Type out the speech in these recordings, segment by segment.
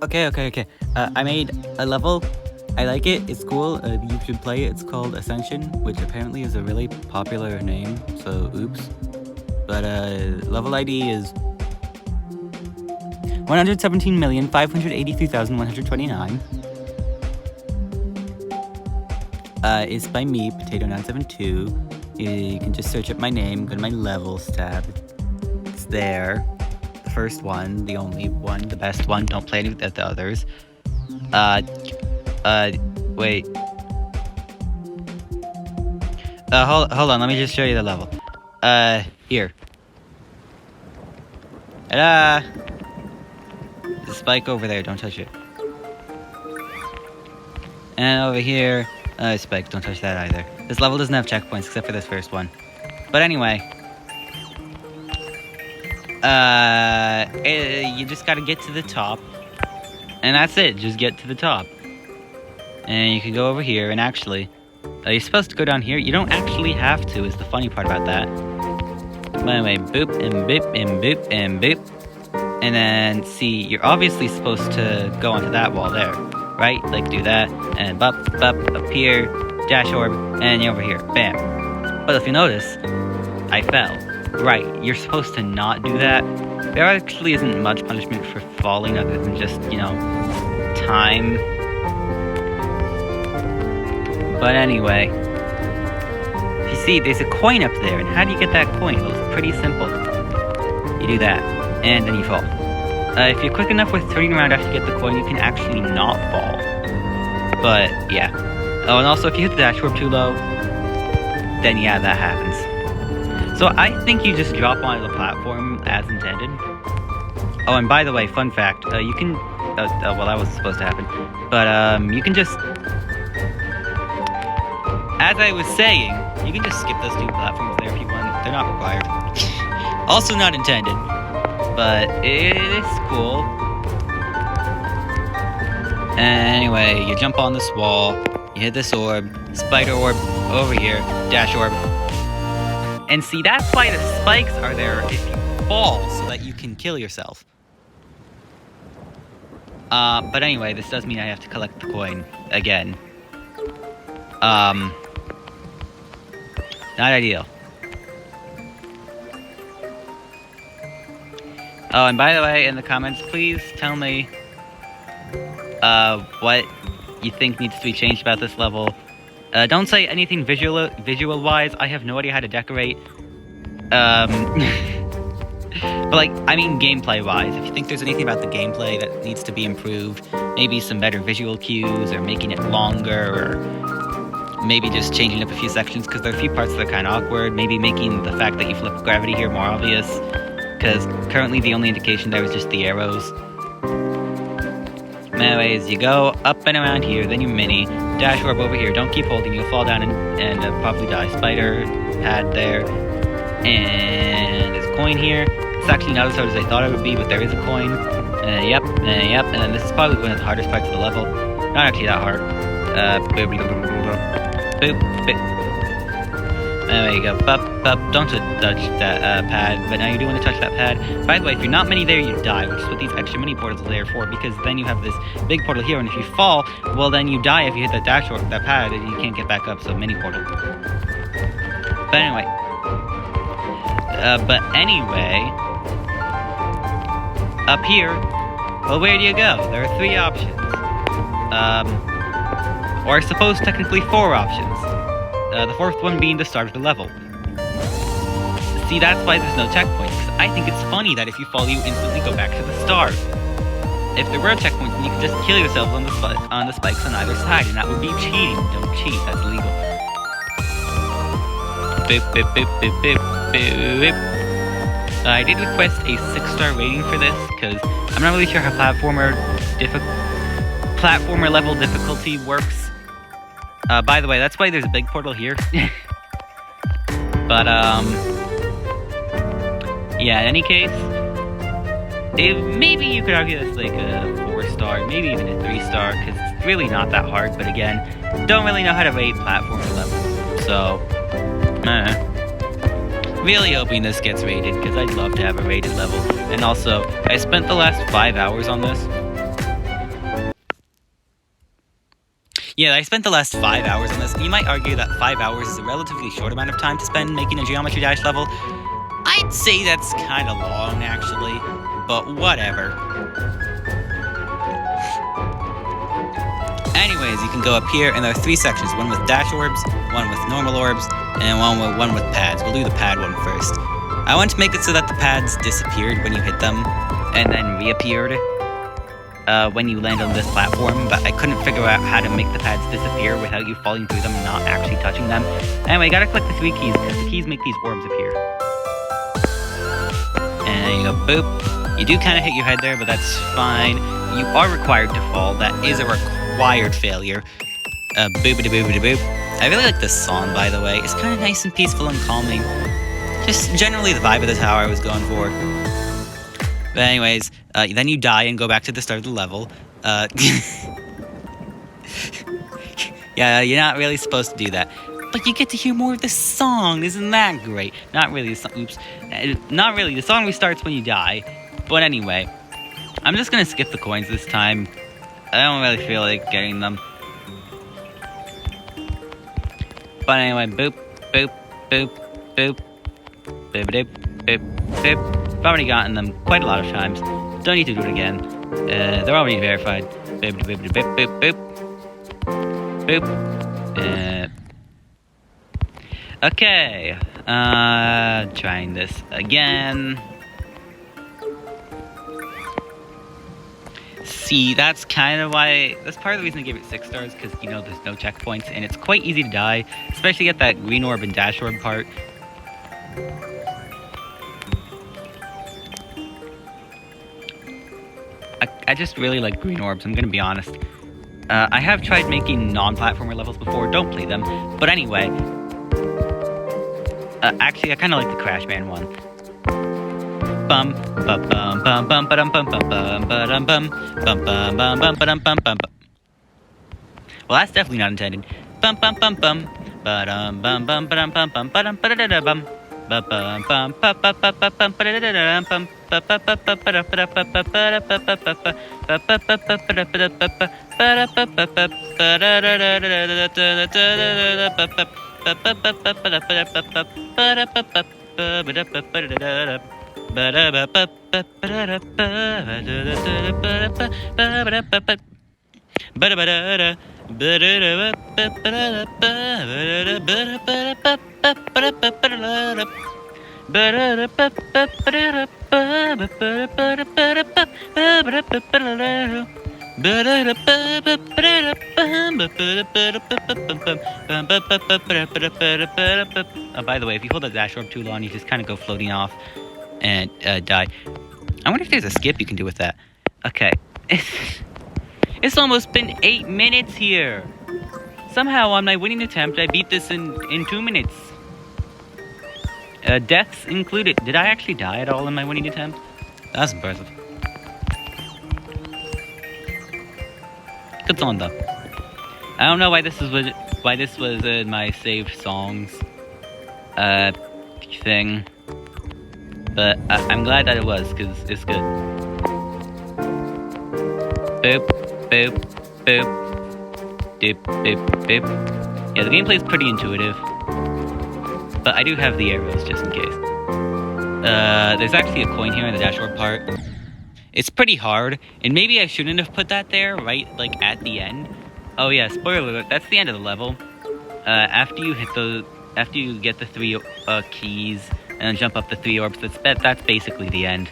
Okay. I made a level. I like it. It's cool. You should play it. It's called Ascension, which apparently is a really popular name. So, oops. But level ID is 117,583,129. It's by me, Potato972. You can just search up my name, go to my levels tab. It's there. The first one, the only one, the best one. Don't play any of the others. Wait. Hold on, let me just show you the level. Here. Ta-da! There's a spike over there, don't touch it. And over here, spike, don't touch that either. This level doesn't have checkpoints except for this first one. But anyway. You just gotta get to the top. And that's it, just get to the top. And you can go over here, and actually, you're supposed to go down here. You don't actually have to, is the funny part about that. But anyway, boop, and boop, and boop, and boop. And then, see, you're obviously supposed to go onto that wall there, right? Like, do that, and up here, dash orb, and you're over here, bam. But if you notice, I fell. Right, you're supposed to not do that. There actually isn't much punishment for falling other than just, time. But anyway, you see, there's a coin up there, and how do you get that coin? Well, it's pretty simple. You do that, and then you fall. If you're quick enough with turning around after you get the coin, you can actually not fall. But, yeah. Oh, and also, if you hit the dash warp too low, then yeah, that happens. So I think you just drop onto the platform as intended. Oh, and by the way, fun fact, you can... well, that wasn't supposed to happen. But, you can just... As I was saying, you can just skip those two platforms there if you want. They're not required. Also not intended. But it is cool. Anyway, you jump on this wall, you hit this orb, spider orb over here, dash orb. And see, that's why the spikes are there if you fall, so that you can kill yourself. But anyway, this does mean I have to collect the coin again. Not ideal. Oh, and by the way, in the comments, please tell me what you think needs to be changed about this level. Don't say anything visual-wise. I have no idea how to decorate. But like, I mean gameplay-wise. If you think there's anything about the gameplay that needs to be improved, maybe some better visual cues, or making it longer, or maybe just changing up a few sections, because there are a few parts that are kind of awkward. Maybe making the fact that you flip gravity here more obvious, because currently the only indication there is just the arrows. Anyways, you go up and around here, then you mini, dash orb over here, don't keep holding, you'll fall down and probably die. Spider pad there, and there's a coin here. It's actually not as hard as I thought it would be, but there is a coin. Yep, and then this is probably one of the hardest parts of the level. Not actually that hard. Boop. There you go. Don't touch that pad, but now you do want to touch that pad. By the way, if you're not many there, you die, which is what these extra mini portals are there for, because then you have this big portal here, and if you fall, well, then you die if you hit that dash or that pad, and you can't get back up, so mini portal. But anyway, up here, well, where do you go? There are 3 options. Or I suppose technically 4 options. The 4th one being the start of the level. See, that's why there's no checkpoints. I think it's funny that if you fall, you instantly go back to the start. If there were checkpoints, then you could just kill yourself on the spikes on either side, and that would be cheating. Don't cheat, that's illegal. Boop. I did request a 6-star rating for this, because I'm not really sure how platformer level difficulty works. By the way, that's why there's a big portal here. But, yeah, in any case, maybe you could argue that's like a 4-star, maybe even a 3-star, because it's really not that hard, but again, don't really know how to rate platformer levels, so, really hoping this gets rated, because I'd love to have a rated level. And also, I spent the last 5 hours on this, Yeah, I spent the last 5 hours on this. You might argue that 5 hours is a relatively short amount of time to spend making a Geometry Dash level. I'd say that's kind of long, actually, but whatever. Anyways, you can go up here, and there are 3 sections. One with dash orbs, one with normal orbs, and one with pads. We'll do the pad one first. I want to make it so that the pads disappeared when you hit them, and then reappeared when you land on this platform, but I couldn't figure out how to make the pads disappear without you falling through them and not actually touching them. Anyway, you gotta click the 3 keys, because the keys make these orbs appear. And then you go boop. You do kind of hit your head there, but that's fine. You are required to fall. That is a required failure. Boopity boopity boop. I really like this song, by the way. It's kind of nice and peaceful and calming. Just generally the vibe of the tower I was going for. But anyways, then you die and go back to the start of the level. Yeah, you're not really supposed to do that. But you get to hear more of the song. Isn't that great? Not really the song. Oops. Not really. The song restarts when you die. But anyway, I'm just going to skip the coins this time. I don't really feel like getting them. But anyway, boop, boop, boop, boop, boop, boop, boop, boop. I've already gotten them quite a lot of times. Don't need to do it again. They're already verified. Boop, boop, boop, boop, boop, boop. Boop. Okay. Trying this again. See, that's kind of why, that's part of the reason I gave it 6 stars, because, you know, there's no checkpoints, and it's quite easy to die, especially at that green orb and dash orb part. I just really like green orbs, I'm gonna be honest. I have tried making non-platformer levels before, don't play them, but anyway. Actually, I kind of like the Crash Man one. Bum bum bum bum bum bum bum bum bum bum bum bum bum bum bum bum bum. Well, that's definitely not intended. Bum bum bum bum bum bum bum bum bum bum bum bum bum bum bum by the way, if you hold the dash orb too long, you just kind of go floating off and die. I wonder if there's a skip you can do with that. Okay. It's almost been 8 minutes here. Somehow on my winning attempt, I beat this in 2 minutes. Deaths included. Did I actually die at all in my winning attempt? That's impressive. Good song though. I don't know why this was in my saved songs thing, but I'm glad that it was, because it's good. Boop, boop, boop, doop, boop, boop. Yeah, the gameplay is pretty intuitive, but I do have the arrows just in case. There's actually a coin here in the dashboard part. It's pretty hard, and maybe I shouldn't have put that there, right, like, at the end. Oh yeah, spoiler alert, that's the end of the level. After you get the 3 keys, and then jump up the 3 orbs, that's basically the end.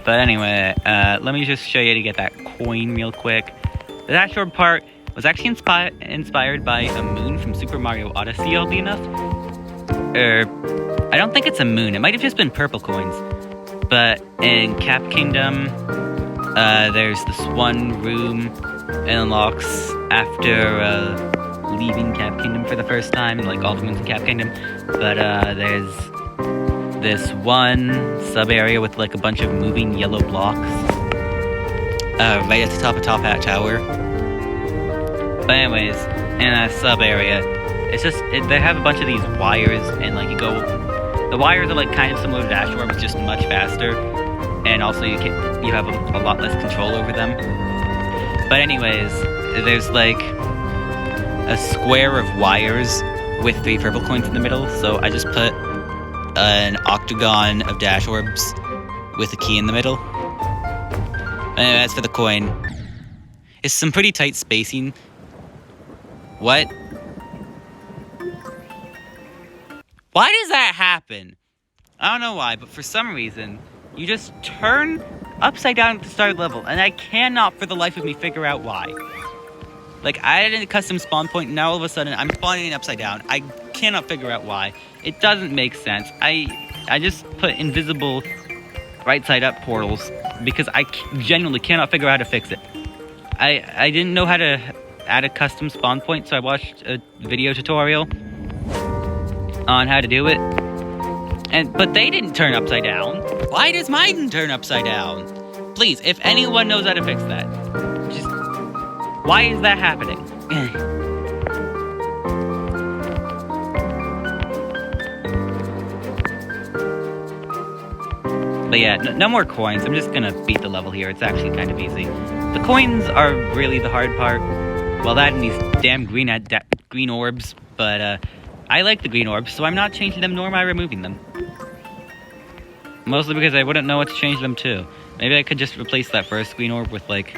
But anyway, let me just show you to get that coin real quick. The dash orb part was actually inspired by a moon from Super Mario Odyssey, oddly enough. I don't think it's a moon, it might have just been purple coins. But in Cap Kingdom, there's this one room it unlocks after leaving Cap Kingdom for the first time, like all the moons in Cap Kingdom. But there's this one sub-area with like a bunch of moving yellow blocks right at the top of Top Hat Tower. But anyways, in that sub-area, it's just, they have a bunch of these wires, and like you go, the wires are like kind of similar to dash orbs, just much faster. and also you have a lot less control over them. But anyways, there's like a square of wires with 3 purple coins in the middle, so I just put an octagon of dash orbs with a key in the middle. Anyway, that's for the coin. It's some pretty tight spacing. What? Why does that happen? I don't know why, but for some reason, you just turn upside down at the start of the level, and I cannot for the life of me figure out why. Like, I added a custom spawn point, and now all of a sudden, I'm spawning upside down. I cannot figure out why. It doesn't make sense. I just put invisible right side up portals, because I genuinely cannot figure out how to fix it. I didn't know how to add a custom spawn point, so I watched a video tutorial on how to do it. But they didn't turn upside down. Why does mine turn upside down? Please, if anyone knows how to fix that, just... why is that happening? But yeah, no more coins. I'm just gonna beat the level here. It's actually kind of easy. The coins are really the hard part. Well, that and these damn green orbs. But I like the green orbs, so I'm not changing them, nor am I removing them. Mostly because I wouldn't know what to change them to. Maybe I could just replace that first green orb with, like,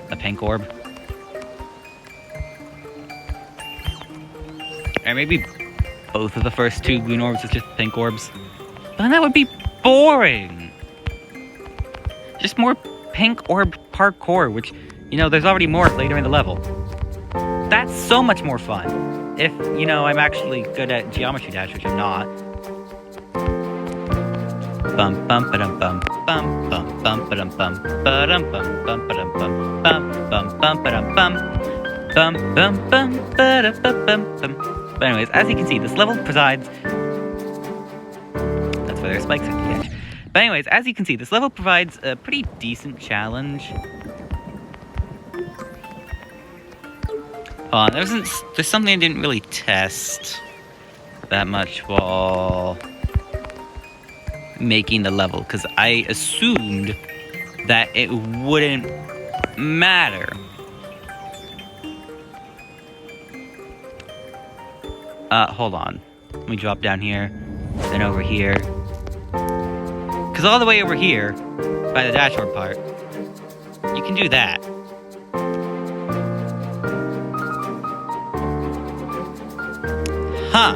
a pink orb. Or maybe both of the first 2 green orbs is just pink orbs. But then that would be boring! Just more pink orb parkour, which, you know, there's already more later in the level. That's so much more fun. If, you know, I'm actually good at Geometry Dash, which I'm not. Bum bum ba-dum bum bum bum bum ba-dum bum ba-dum bum bum ba-dum bum bum bum bum ba-dum bum bum bum bum ba-dum bum bum bum. But anyways, as you can see, this level provides... That's why there are spikes in the edge. But anyways, as you can see, this level provides a pretty decent challenge. There's something I didn't really test that much while making the level, because I assumed that it wouldn't matter. Hold on. Let me drop down here, then over here. Because all the way over here, by the dashboard part, you can do that. Huh.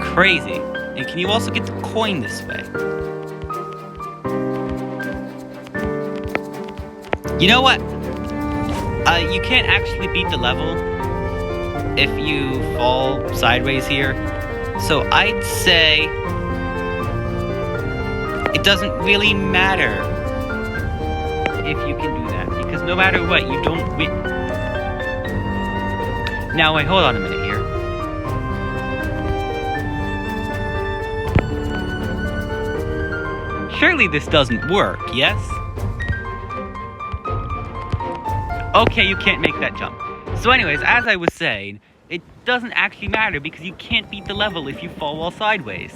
Crazy. And can you also get the coin this way? You know what? You can't actually beat the level if you fall sideways here. So I'd say it doesn't really matter if you can do that, because no matter what, you don't win. Now wait, hold on a minute here. Surely this doesn't work, yes? Okay, you can't make that jump. So anyways, as I was saying, it doesn't actually matter because you can't beat the level if you fall while sideways.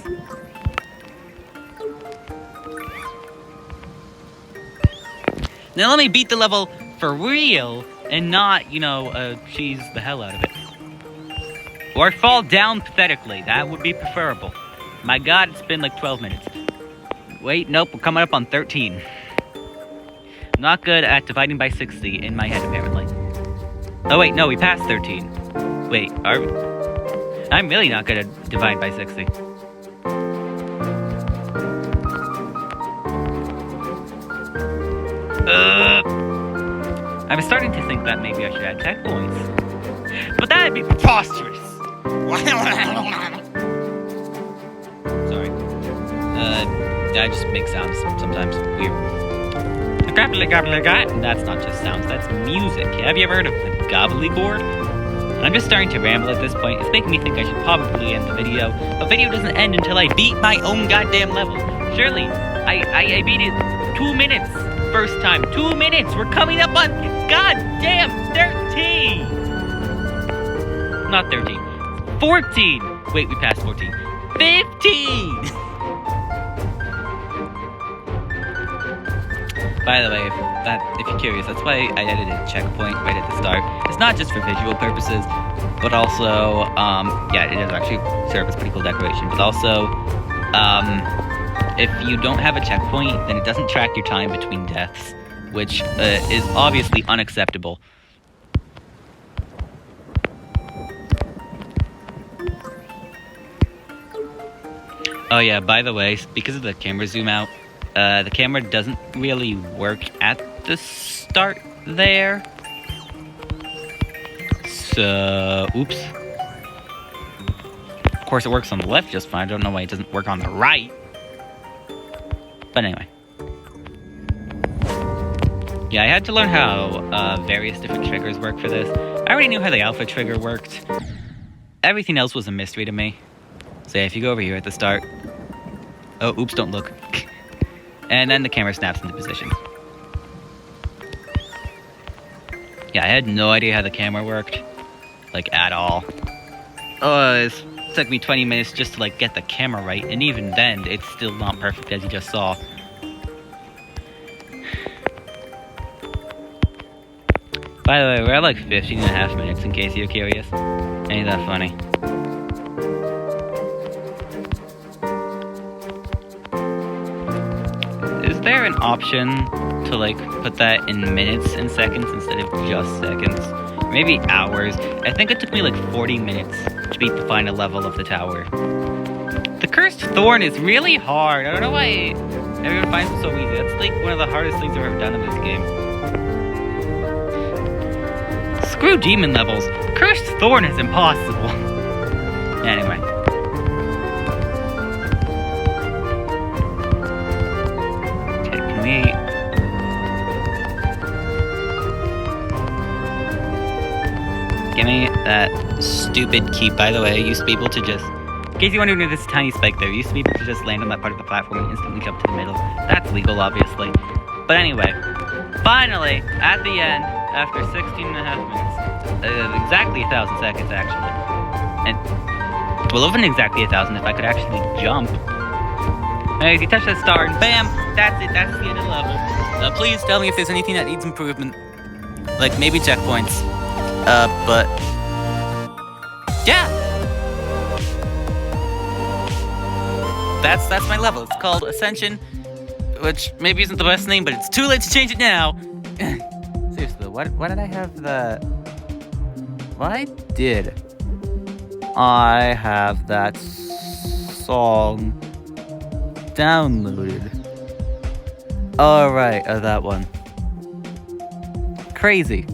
Now let me beat the level for real and not, you know, cheese the hell out of it. Or fall down pathetically. That would be preferable. My god, it's been like 12 minutes. Wait, nope, we're coming up on 13. Not good at dividing by 60 in my head, apparently. Oh wait, no, we passed 13. Wait, are we? I'm really not good at dividing by 60. I'm starting to think that maybe I should add tech points. But that'd be preposterous! Sorry. I just make sounds sometimes. Weird. That's not just sounds, that's music. Have you ever heard of the gobbledygook? I'm just starting to ramble at this point. It's making me think I should probably end the video. But video doesn't end until I beat my own goddamn level. Surely, I beat it 2 minutes first time. 2 minutes! We're coming up on goddamn 13! Not 13. 14! Wait, we passed 14. 15! By the way, if you're curious, that's why I edited a checkpoint right at the start. It's not just for visual purposes, but also, yeah, it does actually serve as pretty cool decoration. But also, if you don't have a checkpoint, then it doesn't track your time between deaths, which is obviously unacceptable. Oh yeah, by the way, because of the camera zoom out, the camera doesn't really work at the start there. So, oops. Of course it works on the left just fine. I don't know why it doesn't work on the right. But anyway. Yeah, I had to learn how various different triggers work for this. I already knew how the alpha trigger worked. Everything else was a mystery to me. So yeah, if you go over here at the start... Oh, oops, don't look. And then the camera snaps into position. Yeah, I had no idea how the camera worked. Like, at all. It took me 20 minutes just to, like, get the camera right. And even then, it's still not perfect, as you just saw. By the way, we're at, like, 15 and a half minutes, in case you're curious. Ain't that funny? Is there an option to, like, put that in minutes and seconds instead of just seconds? Or maybe hours. I think it took me like 40 minutes to beat the final level of the tower. The Cursed Thorn is really hard. I don't know why everyone finds it so easy. That's like one of the hardest things I've ever done in this game. Screw demon levels. Cursed Thorn is impossible. Anyway. Give me that stupid key. By the way, I used to be able to just... In case you wonder, this tiny spike there, I used to be able to just land on that part of the platform and instantly jump to the middle. That's legal, obviously. But anyway, finally, at the end, after 16 and a half minutes, exactly 1,000 seconds, actually. And, well, even exactly 1,000 if I could actually jump. Anyways, you touch that star and bam, that's it, that's the end of the level. Please tell me if there's anything that needs improvement. Like, maybe checkpoints. But... yeah! That's my level. It's called Ascension, which maybe isn't the best name, but it's too late to change it now! Seriously, why did I have the... Why did I have that song downloaded? Alright, that one. Crazy.